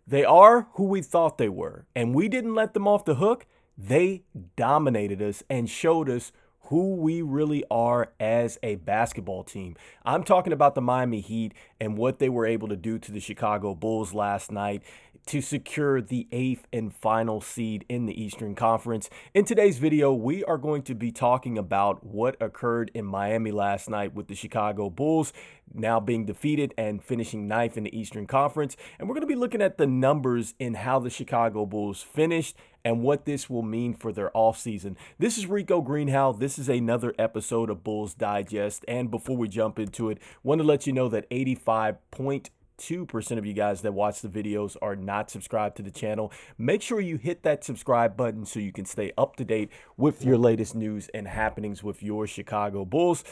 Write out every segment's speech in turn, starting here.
They are who we thought they were, and we didn't let them off the hook. They dominated us and showed us who we really are as a basketball team. I'm talking about the Miami Heat and what they were able to do to the Chicago Bulls last night to secure the 8th and final seed in the Eastern Conference. In today's video, we are going to be talking about what occurred in Miami last night with the Chicago Bulls now being defeated and finishing 9th in the Eastern Conference. And we're going to be looking at the numbers in how the Chicago Bulls finished and what this will mean for their offseason. This is Rico Greenhowe. This is another episode of Bulls Digest. And before we jump into it, want to let you know that 85.2% of you guys that watch the videos are not subscribed to the channel. Make sure you hit that subscribe button so you can stay up to date with your latest news and happenings with your Chicago Bulls.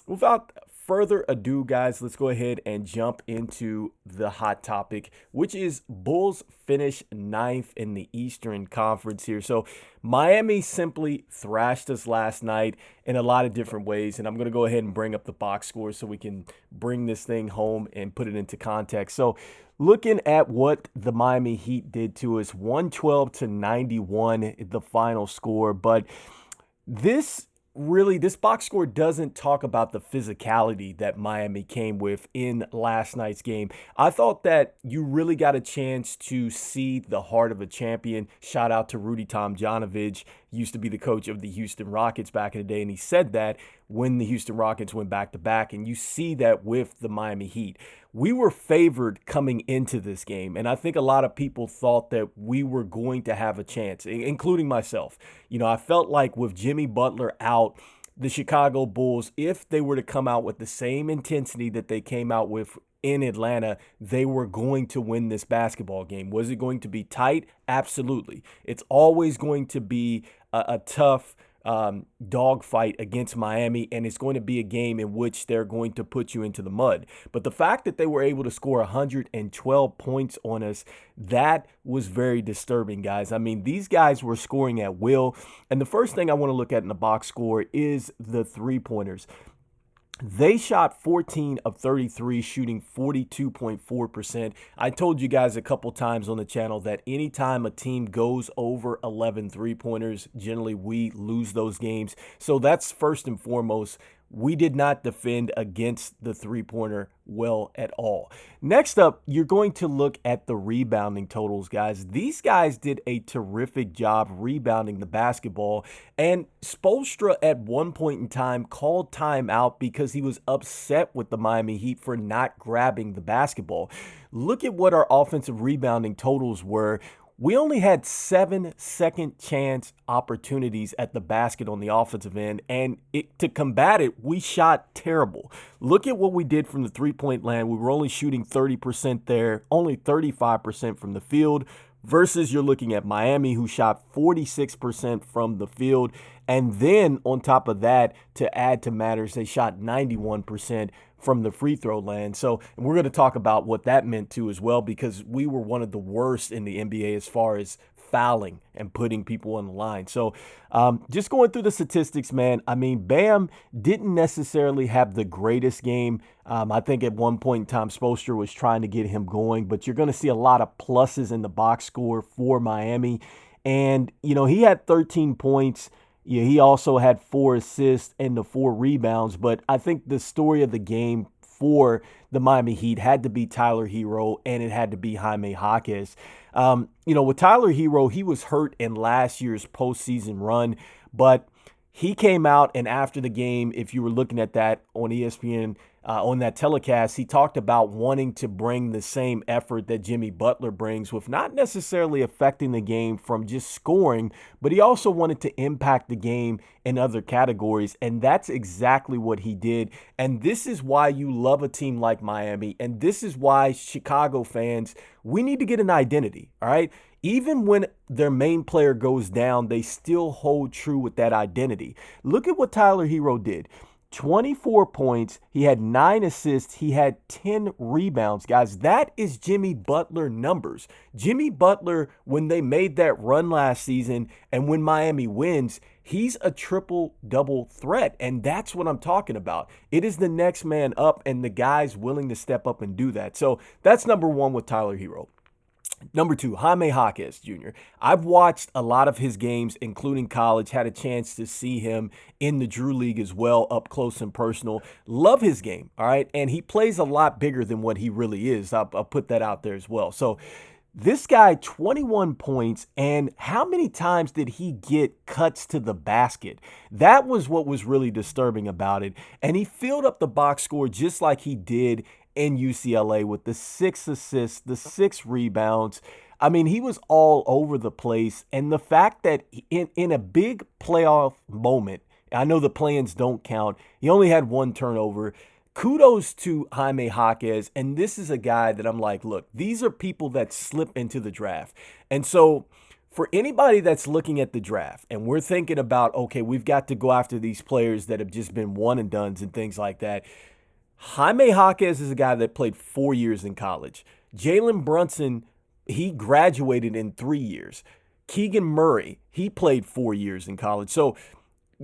Without further ado, guys, let's go ahead and jump into the hot topic, which is Bulls finish 9th in the Eastern Conference here. So Miami simply thrashed us last night in a lot of different ways, and I'm going to go ahead and bring up the box score so we can bring this thing home and put it into context. So looking at what the Miami Heat did to us, 112-91, the final score, but this box score doesn't talk about the physicality that Miami came with in last night's game. I thought that you really got a chance to see the heart of a champion. Shout out to Rudy Tomjanovich, used to be the coach of the Houston Rockets back in the day, and he said that when the Houston Rockets went back-to-back, and you see that with the Miami Heat. We were favored coming into this game, and I think a lot of people thought that we were going to have a chance, including myself. You know, I felt like with Jimmy Butler out, the Chicago Bulls, if they were to come out with the same intensity that they came out with in Atlanta, they were going to win this basketball game. Was it going to be tight? Absolutely. It's always going to be a tough dogfight against Miami, and it's going to be a game in which they're going to put you into the mud. But the fact that they were able to score 112 points on us, that was very disturbing, guys. I mean, these guys were scoring at will, and the first thing I want to look at in the box score is the three-pointers. They shot 14 of 33, shooting 42.4%. I told you guys a couple times on the channel that anytime a team goes over 11 three-pointers, generally we lose those games. So that's first and foremost. We did not defend against the three-pointer well at all. Next up, you're going to look at the rebounding totals, guys. These guys did a terrific job rebounding the basketball, and Spoelstra at one point in time called timeout because he was upset with the Miami Heat for not grabbing the basketball. Look at what our offensive rebounding totals were. We only had 7 second chance opportunities at the basket on the offensive end, and to combat it, we shot terrible. Look at what we did from the three-point land. We were only shooting 30% there, only 35% from the field, versus you're looking at Miami, who shot 46% from the field. And then on top of that, to add to matters, they shot 91% from the free throw land. So we're going to talk about what that meant too as well, because we were one of the worst in the NBA as far as fouling and putting people on the line. So just going through the statistics, man, I mean, Bam didn't necessarily have the greatest game. I think at one point in time, Spoelstra was trying to get him going, but you're going to see a lot of pluses in the box score for Miami. And, you know, he had 13 points. Yeah, he also had 4 assists and the 4 rebounds, but I think the story of the game for the Miami Heat had to be Tyler Herro, and it had to be Jaime Jaquez. You know, with Tyler Herro, he was hurt in last year's postseason run, but he came out, and after the game, if you were looking at that on ESPN, on that telecast, he talked about wanting to bring the same effort that Jimmy Butler brings, with not necessarily affecting the game from just scoring, but he also wanted to impact the game in other categories, and that's exactly what he did. And this is why you love a team like Miami, and this is why Chicago fans, we need to get an identity, all right? Even when their main player goes down, they still hold true with that identity. Look at what Tyler Herro did. 24 points. He had 9 assists. He had 10 rebounds. Guys, that is Jimmy Butler numbers. Jimmy Butler, when they made that run last season and when Miami wins, he's a triple-double threat, and that's what I'm talking about. It is the next man up, and the guy's willing to step up and do that. So that's number one with Tyler Herro. Number two, Jaime Jaquez Jr. I've watched a lot of his games, including college, had a chance to see him in the Drew League as well, up close and personal. Love his game, all right? And he plays a lot bigger than what he really is. I'll put that out there as well. So this guy, 21 points, and how many times did he get cuts to the basket? That was what was really disturbing about it. And he filled up the box score just like he did in UCLA with the 6 assists, the 6 rebounds. I mean, he was all over the place. And the fact that in a big playoff moment, I know the play-ins don't count, he only had 1 turnover. Kudos to Jaime Jaquez, and this is a guy that I'm like, look, these are people that slip into the draft. And so for anybody that's looking at the draft and we're thinking about, okay, we've got to go after these players that have just been one and dones and things like that, Jaime Jaquez is a guy that played 4 years in college. Jalen Brunson, he graduated in 3 years. Keegan Murray, he played 4 years in college. So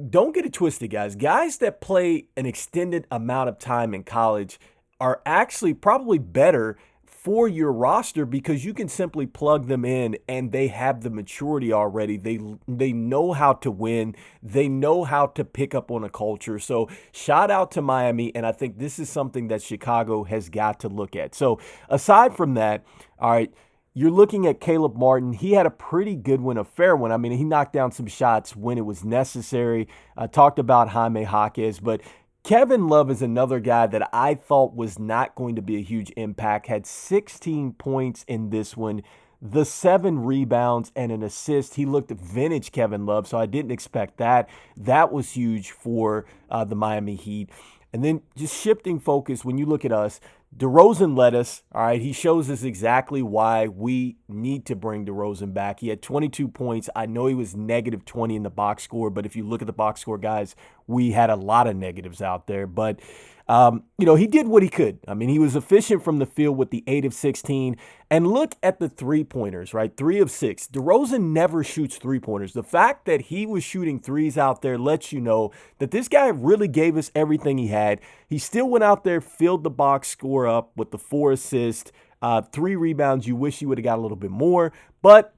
don't get it twisted, guys. Guys that play an extended amount of time in college are actually probably better for your roster because you can simply plug them in and they have the maturity already. They know how to win. They know how to pick up on a culture. So shout out to Miami, and I think this is something that Chicago has got to look at. So aside from that, all right, you're looking at Caleb Martin. He had a pretty good one, a fair one. I mean, he knocked down some shots when it was necessary. I talked about Jaime Jaquez, but Kevin Love is another guy that I thought was not going to be a huge impact. Had 16 points in this one, the 7 rebounds and an assist. He looked vintage Kevin Love, so I didn't expect that. That was huge for the Miami Heat. And then just shifting focus, when you look at us, DeRozan led us, all right? He shows us exactly why we need to bring DeRozan back. He had 22 points. I know he was negative 20 in the box score, but if you look at the box score, guys, we had a lot of negatives out there. But, he did what he could. I mean, he was efficient from the field with the 8 of 16. And look at the three-pointers, right? 3 of 6. DeRozan never shoots three-pointers. The fact that he was shooting threes out there lets you know that this guy really gave us everything he had. He still went out there, filled the box score up with the 4 assists, 3 rebounds. You wish you would have got a little bit more, but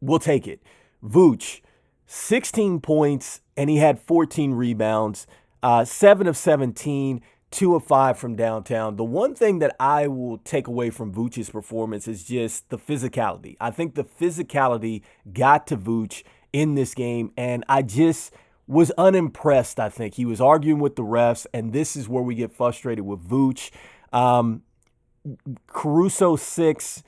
we'll take it. Vooch, 16 points, and he had 14 rebounds, 7 of 17, 2 of 5 from downtown. The one thing that I will take away from Vooch's performance is just the physicality. I think the physicality got to Vooch in this game, and I just was unimpressed, I think. He was arguing with the refs, and this is where we get frustrated with Vooch. Caruso 6,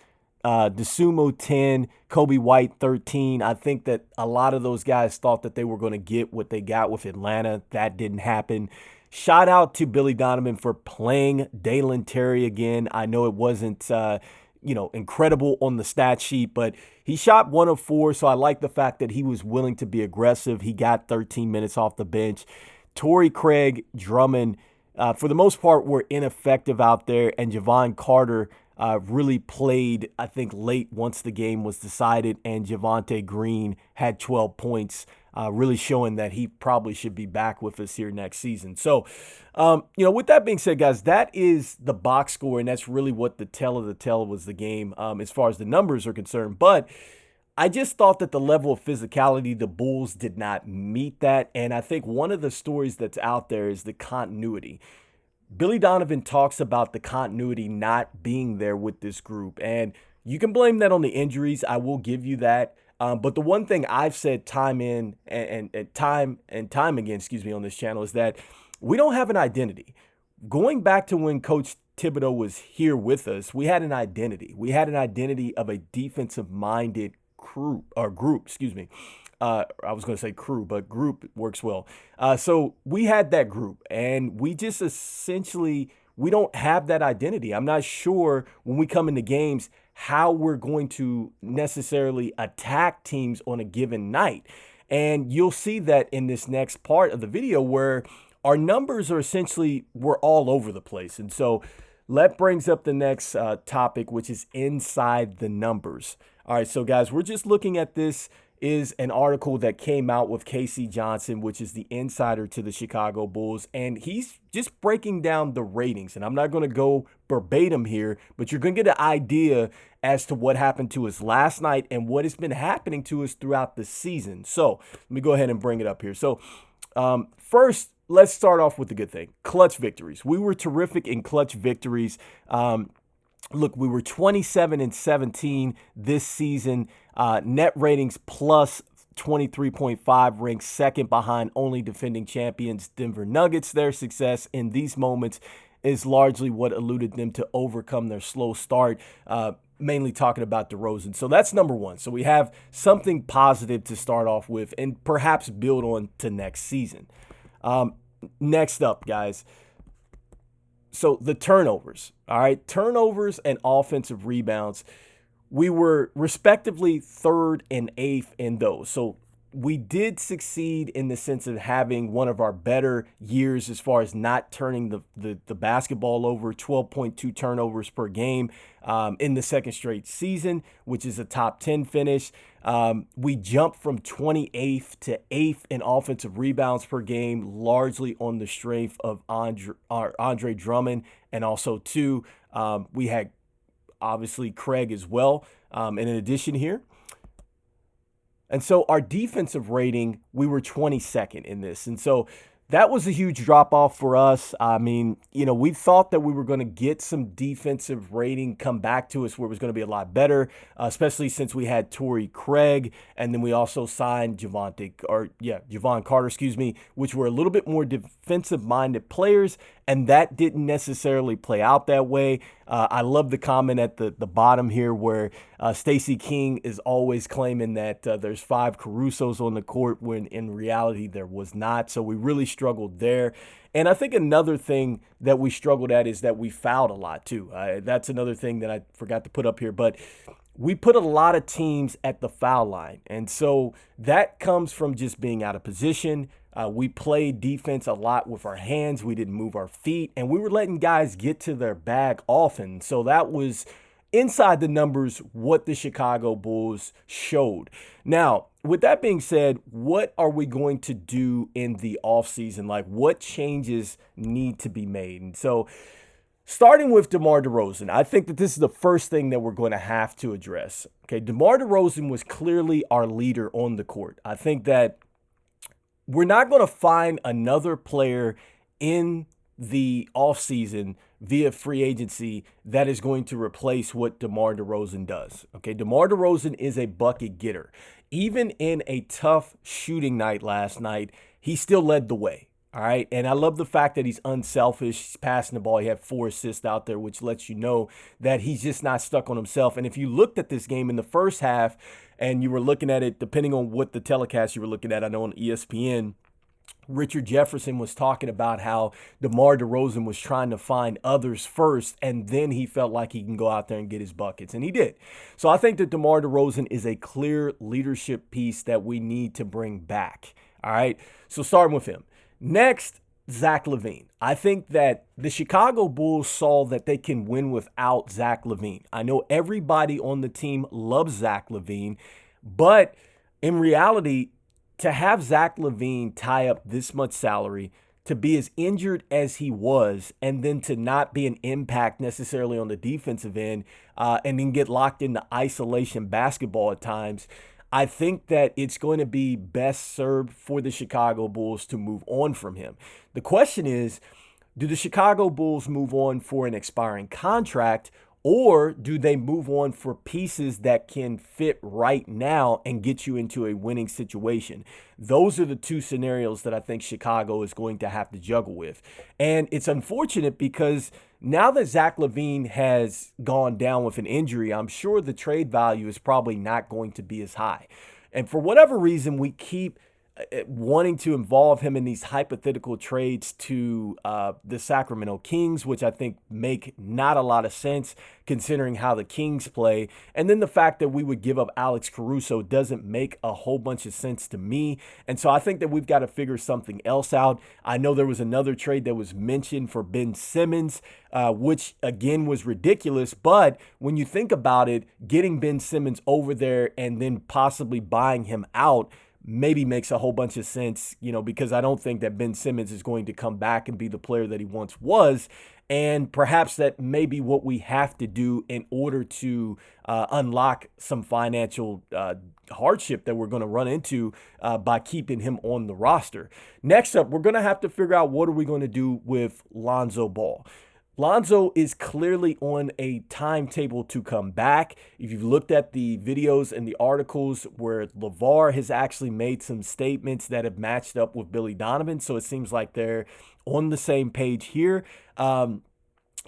DeSumo 10, Kobe White 13. I think that a lot of those guys thought that they were going to get what they got with Atlanta. That didn't happen. Shout out to Billy Donovan for playing Dalen Terry again. I know it wasn't, incredible on the stat sheet, but he shot 1 of 4, so I like the fact that he was willing to be aggressive. He got 13 minutes off the bench. Torrey Craig, Drummond, for the most part, were ineffective out there, and Javon Carter really played, I think, late once the game was decided, and Javonte Green had 12 points, really showing that he probably should be back with us here next season. So, with that being said, guys, that is the box score, and that's really what the tell of the tale was the game as far as the numbers are concerned. But I just thought that the level of physicality, the Bulls did not meet that, and I think one of the stories that's out there is the continuity. Billy Donovan talks about the continuity not being there with this group, and you can blame that on the injuries. I will give you that. But the one thing I've said time in and time again, on this channel is that we don't have an identity. Going back to when Coach Thibodeau was here with us, we had an identity. We had an identity of a defensive-minded group. I was going to say crew, but group works well. So we had that group, and we just essentially, we don't have that identity. I'm not sure when we come into games how we're going to necessarily attack teams on a given night. And you'll see that in this next part of the video where our numbers are essentially, we're all over the place. And so that brings up the next topic, which is inside the numbers. All right, so guys, we're just looking at this is an article that came out with Casey Johnson, which is the insider to the Chicago Bulls, and he's just breaking down the ratings. And I'm not going to go verbatim here, but you're going to get an idea as to what happened to us last night and what has been happening to us throughout the season. So let me go ahead and bring it up here. So first, let's start off with the good thing. Clutch victories. We were terrific in clutch victories. Look, we were 27-17 this season. Net ratings plus 23.5, ranked second behind only defending champions Denver Nuggets. Their success in these moments is largely what eluded them to overcome their slow start, mainly talking about DeRozan. So that's number one. So we have something positive to start off with and perhaps build on to next season. Next up, guys. So the turnovers, all right, turnovers and offensive rebounds, we were respectively 3rd and 8th in those. So we did succeed in the sense of having one of our better years as far as not turning the basketball over, 12.2 turnovers per game in the second straight season, which is a top 10 finish. We jumped from 28th to 8th in offensive rebounds per game, largely on the strength of Andre Drummond. And also, too, we had obviously Craig as well in addition here. And so our defensive rating, we were 22nd in this. And so that was a huge drop off for us. I mean, we thought that we were going to get some defensive rating come back to us where it was going to be a lot better, especially since we had Torrey Craig. And then we also signed Javon Carter, which were a little bit more defensive minded players. And that didn't necessarily play out that way. I love the comment at the bottom here where Stacey King is always claiming that there's 5 Carusos on the court when in reality there was not. So we really struggled there. And I think another thing that we struggled at is that we fouled a lot too. That's another thing that I forgot to put up here. But we put a lot of teams at the foul line. And so that comes from just being out of position. We played defense a lot with our hands. We didn't move our feet, and we were letting guys get to their bag often. So that was inside the numbers what the Chicago Bulls showed. Now, with that being said, what are we going to do in the offseason? Like, what changes need to be made? And so starting with DeMar DeRozan, I think that this is the first thing that we're going to have to address. Okay, DeMar DeRozan was clearly our leader on the court. I think that we're not going to find another player in the offseason via free agency that is going to replace what DeMar DeRozan does. Okay, DeMar DeRozan is a bucket getter. Even in a tough shooting night last night, he still led the way. All right, and I love the fact that he's unselfish. He's passing the ball. He had 4 assists out there, which lets you know that he's just not stuck on himself. And if you looked at this game in the first half and you were looking at it, depending on what the telecast you were looking at, I know on ESPN, Richard Jefferson was talking about how DeMar DeRozan was trying to find others first, and then he felt like he can go out there and get his buckets, and he did. So I think that DeMar DeRozan is a clear leadership piece that we need to bring back. All right, so starting with him. Next, Zach Lavine. I think that the Chicago Bulls saw that they can win without Zach Lavine. I know everybody on the team loves Zach Lavine, but in reality, to have Zach Lavine tie up this much salary, to be as injured as he was, and then to not be an impact necessarily on the defensive end, and then get locked into isolation basketball at times, I think that it's going to be best served for the Chicago Bulls to move on from him. The question is, do the Chicago Bulls move on for an expiring contract, or do they move on for pieces that can fit right now and get you into a winning situation? Those are the two scenarios that I think Chicago is going to have to juggle with. And it's unfortunate because now that Zach Lavine has gone down with an injury, I'm sure the trade value is probably not going to be as high. And for whatever reason, we keep wanting to involve him in these hypothetical trades to the Sacramento Kings, which I think make not a lot of sense considering how the Kings play. And then the fact that we would give up Alex Caruso doesn't make a whole bunch of sense to me. And so I think that we've got to figure something else out. I know there was another trade that was mentioned for Ben Simmons, which again was ridiculous. But when you think about it, getting Ben Simmons over there and then possibly buying him out maybe makes a whole bunch of sense, because I don't think that Ben Simmons is going to come back and be the player that he once was. And perhaps that may be what we have to do in order to unlock some financial hardship that we're going to run into by keeping him on the roster. Next up, we're going to have to figure out what are we going to do with Lonzo Ball. Lonzo is clearly on a timetable to come back. If you've looked at the videos and the articles where LeVar has actually made some statements that have matched up with Billy Donovan, so it seems like they're on the same page here.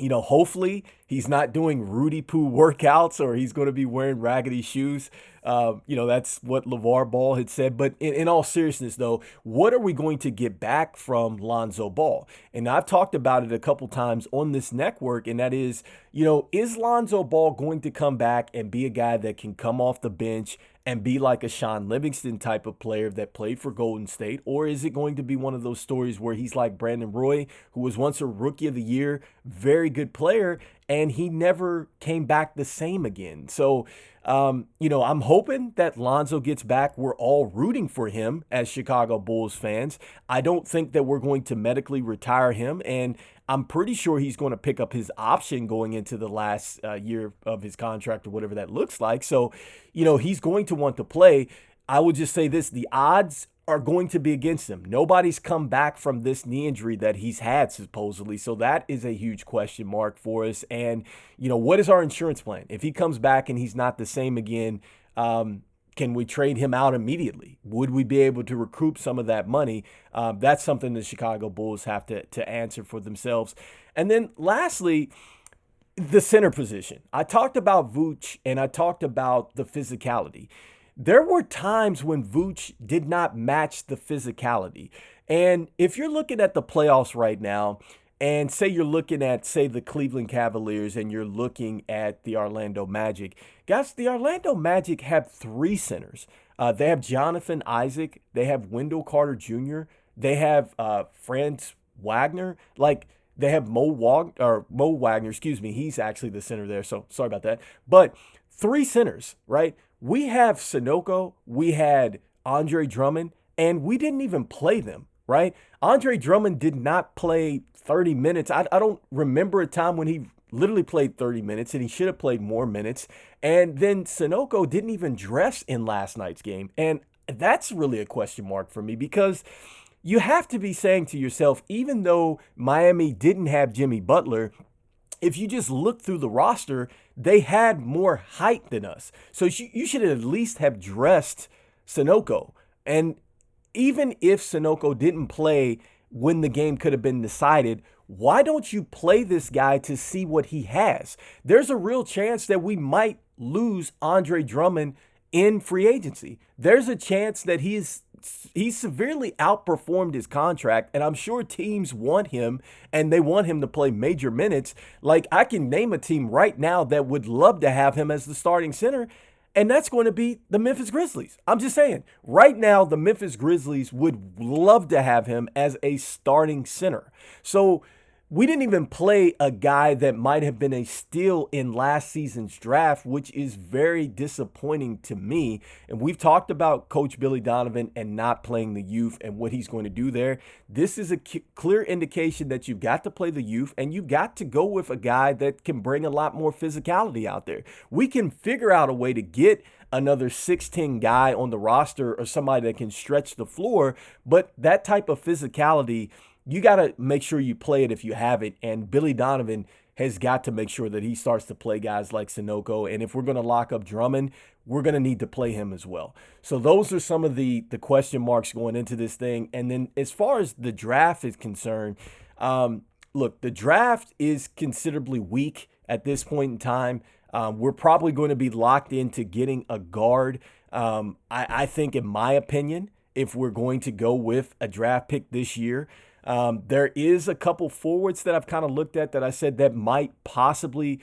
Hopefully he's not doing Rudy Poo workouts or he's going to be wearing raggedy shoes. That's what LeVar Ball had said. But in all seriousness, though, what are we going to get back from Lonzo Ball? And I've talked about it a couple times on this network, and that is, is Lonzo Ball going to come back and be a guy that can come off the bench and be like a Sean Livingston type of player that played for Golden State? Or is it going to be one of those stories where he's like Brandon Roy, who was once a Rookie of the Year, very good player, and he never came back the same again? So, I'm hoping that Lonzo gets back. We're all rooting for him as Chicago Bulls fans. I don't think that we're going to medically retire him, and I'm pretty sure he's going to pick up his option going into the last year of his contract or whatever that looks like. So, he's going to want to play. I would just say this, the odds are going to be against him. Nobody's come back from this knee injury that he's had supposedly. So that is a huge question mark for us. And, what is our insurance plan? If he comes back and he's not the same again, can we trade him out immediately? Would we be able to recoup some of that money? That's something the Chicago Bulls have to answer for themselves. And then lastly, the center position. I talked about Vooch and I talked about the physicality. There were times when Vooch did not match the physicality. And if you're looking at the playoffs right now, and say you're looking at, say, the Cleveland Cavaliers and you're looking at the Orlando Magic, guys, the Orlando Magic have three centers. They have Jonathan Isaac. They have Wendell Carter Jr. They have Franz Wagner. They have Mo Wagner, he's actually the center there, so sorry about that. But three centers, right? We have Sunoco, we had Andre Drummond, and we didn't even play them, right? Andre Drummond did not play 30 minutes. I don't remember a time when he literally played 30 minutes, and he should have played more minutes. And then Sunoco didn't even dress in last night's game. And that's really a question mark for me, because you have to be saying to yourself, even though Miami didn't have Jimmy Butler, if you just look through the roster, they had more height than us. So you should at least have dressed Sunoco. And even if Sunoco didn't play when the game could have been decided, why don't you play this guy to see what he has? There's a real chance that we might lose Andre Drummond in free agency. There's a chance that he's severely outperformed his contract, and I'm sure teams want him and they want him to play major minutes. Like, I can name a team right now that would love to have him as the starting center, and that's going to be the Memphis Grizzlies. I'm just saying, right now, the Memphis Grizzlies would love to have him as a starting center. So we didn't even play a guy that might have been a steal in last season's draft, which is very disappointing to me. And we've talked about Coach Billy Donovan and not playing the youth and what he's going to do there. This is a clear indication that you've got to play the youth, and you've got to go with a guy that can bring a lot more physicality out there. We can figure out a way to get another 6'10" guy on the roster or somebody that can stretch the floor, but that type of physicality, you got to make sure you play it if you have it. And Billy Donovan has got to make sure that he starts to play guys like Sunoco. And if we're going to lock up Drummond, we're going to need to play him as well. So those are some of the question marks going into this thing. And then as far as the draft is concerned, look, the draft is considerably weak at this point in time. We're probably going to be locked into getting a guard. I think, in my opinion, if we're going to go with a draft pick this year. There is a couple forwards that I've kind of looked at that I said that might possibly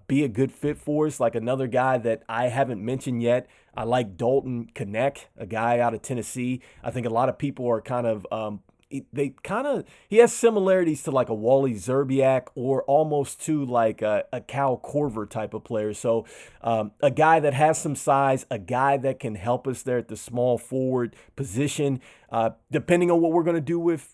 be a good fit for us, like another guy that I haven't mentioned yet. I like Dalton Knecht, a guy out of Tennessee. I think a lot of people are kind of he has similarities to like a Wally Zerbiak or almost to like a Cal Korver type of player. So a guy that has some size, a guy that can help us there at the small forward position, depending on what we're going to do with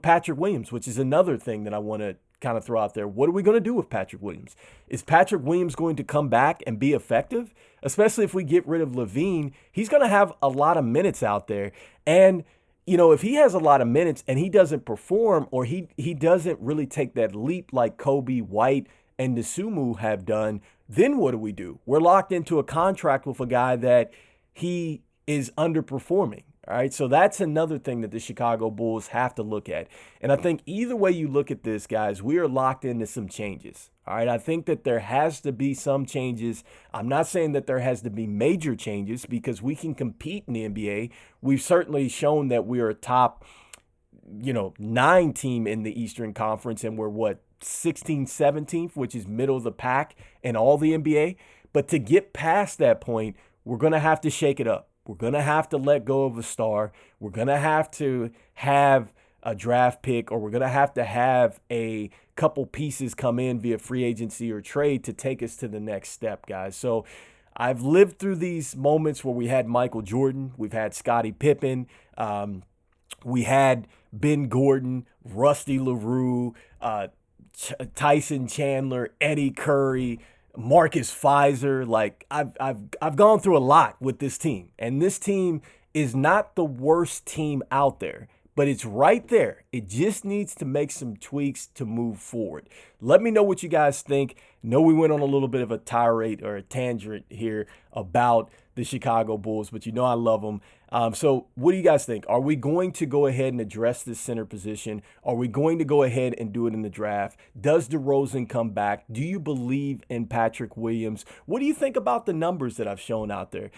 Patrick Williams, which is another thing that I want to kind of throw out there. What are we going to do with Patrick Williams? Is Patrick Williams going to come back and be effective? Especially if we get rid of Lavine, he's going to have a lot of minutes out there. And if he has a lot of minutes and he doesn't perform, or he doesn't really take that leap like Kobe, White, and Nasumu have done, then what do? We're locked into a contract with a guy that he is underperforming. All right, so that's another thing that the Chicago Bulls have to look at. And I think either way you look at this, guys, we are locked into some changes. All right, I think that there has to be some changes. I'm not saying that there has to be major changes because we can compete in the NBA. We've certainly shown that we are a top, 9 team in the Eastern Conference, and we're 16th, 17th, which is middle of the pack in all the NBA. But to get past that point, we're going to have to shake it up. We're going to have to let go of a star. We're going to have a draft pick, or we're going to have a couple pieces come in via free agency or trade to take us to the next step, guys. So I've lived through these moments where we had Michael Jordan, we've had Scottie Pippen, we had Ben Gordon, Rusty LaRue, Tyson Chandler, Eddie Curry, Marcus Fizer. Like I've gone through a lot with this team, and this team is not the worst team out there, but it's right there. It just needs to make some tweaks to move forward. Let me know what you guys think. Know we went on a little bit of a tirade or a tangent here about the Chicago Bulls, but I love them. So what do you guys think? Are we going to go ahead and address this center position? Are we going to go ahead and do it in the draft? Does DeRozan come back? Do you believe in Patrick Williams? What do you think about the numbers that I've shown out there?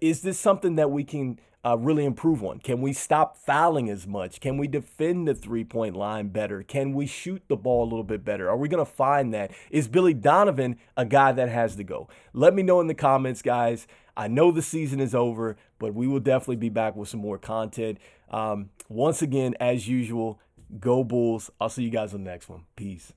Is this something that we can really improve on? Can we stop fouling as much? Can we defend the three-point line better? Can we shoot the ball a little bit better? Are we going to find that? Is Billy Donovan a guy that has to go? Let me know in the comments, guys. I know the season is over, but we will definitely be back with some more content. Once again, as usual, go Bulls. I'll see you guys on the next one. Peace.